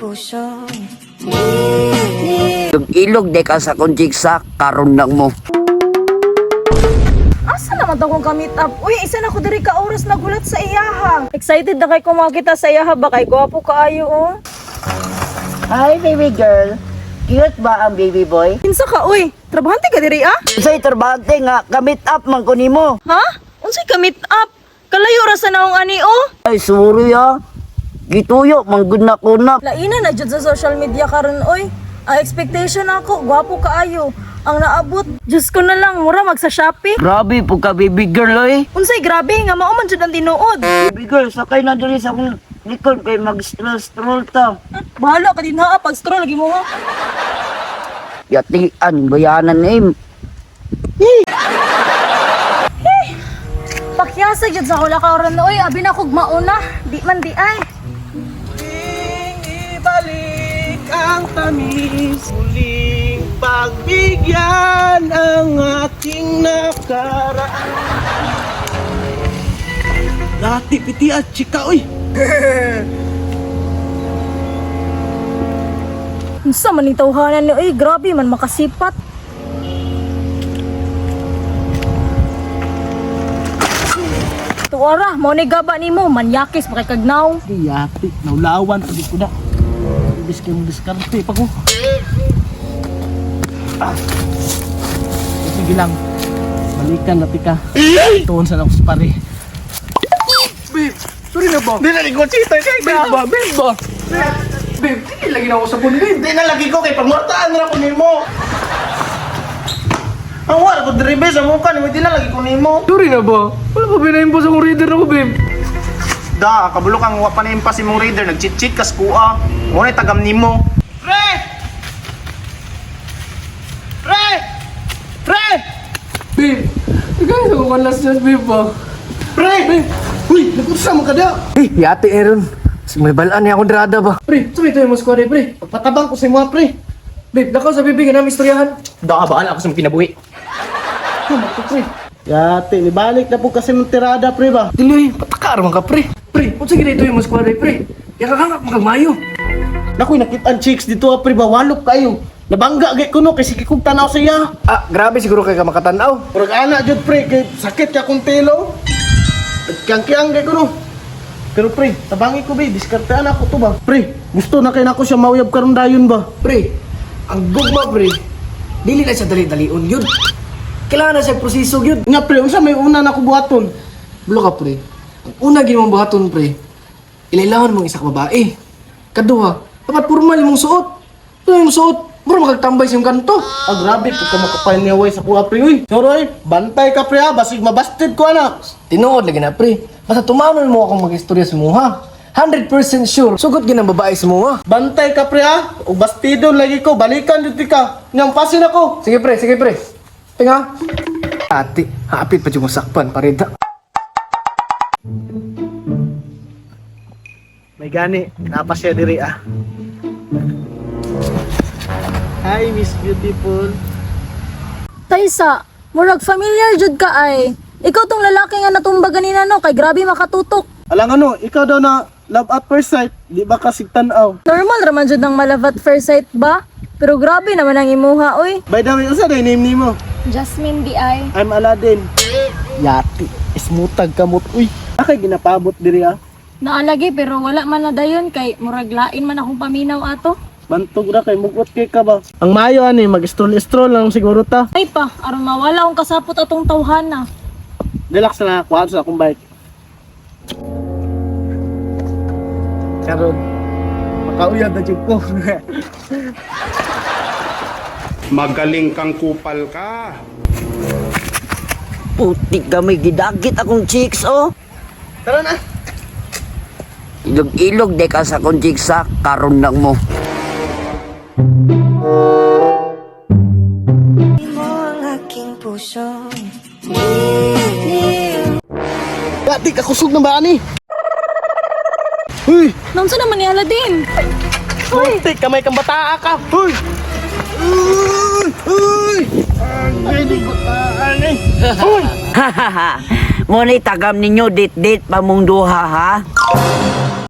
puso. Ilog de ka sa konjiksa karon lang mo. Asa naman to kung ka-meet up? Uy, isa na ko diri ka oras nagulat sa iyaha. Excited na kay kumakita sa iyaha ba kay gwapo kaayo oh. Hi baby girl. Cute ba ang baby boy? Kinsa ka uy? Trabahante ka diri ah? Say turbante nga ka-meet up man ko nimo. Ha? Unsay ka-meet up? Kalayo ra sa naong ani oh. Ay sorry ah. Gituyo manggod na ko na. Laina na jud sa social media karon oy. Ang expectation ako, gwapo kaayo. Ang naabot, Diyos ko na lang, mura magsa-Shopee. Grabe po ka baby girl oy. Unsay grabe nga mao man jud ang tinuod. Baby girl sakay na diri sa akong likod kay mag-stroll ta. Bahala ka din ha, pag scroll lagi mo ha. Yatian bayanan aim. Pakyasa jud sa hula karon oy, abi na kog mauna, di man di ay. Ibalik ang tamis, muling pagbigyan ang ating nakaraan. Dati piti at chika, uy! Unsa man ni tawhanan ni oy, grabe man makasipat. Tuara, mo ni gaba nimo, manyakis makikagnaw. Yati, naulawan, hindi ko na. Diskarte pa ko. Sige lang. Balikan na tika. Tuon sa ako sa pare. Babe, sorry na ba? Di na likod sita. Babe ba? Babe, di lagi na ako sa puno. Di na lagi ko kay pamortaan na ako nimo. Ang wala ko dribe sa mukha ni, di na lagi ko nimo. Sorry na ba? Wala pa pinaimbos akong reader ako, babe. Da, kabulok ang wapa na impas imong reader, nag-cheat-cheat kas kuha. Ngunit tagam nimo. Pre! Pre! Pre! Babe, nagkaya ako kan last chance, babe ba? Pre! Uy, nagkursa mo ka da. Yate, Aaron. May balaan niya akong drada ba? Pre, sabi ito yung mga squad, pre. Pagpatabang ko sa mga pre. Babe, nakaw sa bibig na istoryahan. Da, bahala ako sa kinabuhi. Ano to, pre? Yate, ibalik na po kasi mong tirada, pre ba? Diloy, patakar man ka, pre. Pre, kung sige dito yung mga squad, pre. Kaya kakangap magmayo. Nakoy, nakita ang chicks dito, pre ba? Walop kayo. Nabangga gay ko no, kasi kikong tanaw sa iya. Ah, grabe siguro kay ka makatanaw. Murag ana, jud pre, kay sakit ka kong telo. Kiyang gay ko no. Pero pre, tabangi ko ba, diskartean ako to ba? Pre, gusto na kay nako siya mauyab karon dayon ba? Pre, ang gugma, pre. Dili na siya dali-dalion yun. Kailangan na siya proseso yun. Nga pre, unsa may una na ko buhaton? Bulo ka, pre. Ang una ginawang buhaton, pre, ilailangan mong isa ka babae. Kaduha, dapat formal mong suot. Ito yung suot, mura magagtambay sa yung kanto. Ah, grabe, pagka makapanyaway sa kuha pre, uy. Soroy, bantay ka pre ha, basig mabasted ko ana. Tinuod lagi na, pre. Basta tumanon mo akong mag-istorya sa muha. 100% sure, sugot ginang babae sa muha. Bantay ka pre ha, o bastidon lagi ko, balikan dito ka. Nyang pasin ako. Sige, pre, sige, pre. Tinga. Ati, hapit pa yung masakpan, parida. May gani, napasya diri ah. Hi, Miss Beautiful. Taysa, murag familiar jud ka ay. Ikaw tong lalaki nga natumba ganina no, kay grabe makatutok. Alang ano, ikaw daw na love at first sight, di ba kasi tanaw? Normal raman jud ng malove at first sight ba? Pero grabe naman ang imuha oy. By the way, unsa day name nimo? Jasmine di ay. I'm Aladdin. Yati, ismutag kamot. Uy, akay ginapabot diri ah. Naalagi pero wala man na dayon kay murag lain man akong paminaw ato. Bantog ra kay mugot kay ka ba? Ang mayo ani, mag-stroll lang siguro ta. Ay pa, aron mawala akong kasapot atong tawhana. Relax na, kuha sa akong bike. Karon, makauyab na jud ko. Magaling kang kupal ka. Putik kami gidagit akong chicks oh. Tara na. Ilog-ilog de ka sa konjiksa karon lang mo. Mo ang aking puso. Yati, kakusog na ba ani? Uy, Namsa naman ni Aladdin. putik kamay kang bataa ka. Uy! Uy! Hahaha. Mo ni tagam ninyo dit-dit pa mong duha ha.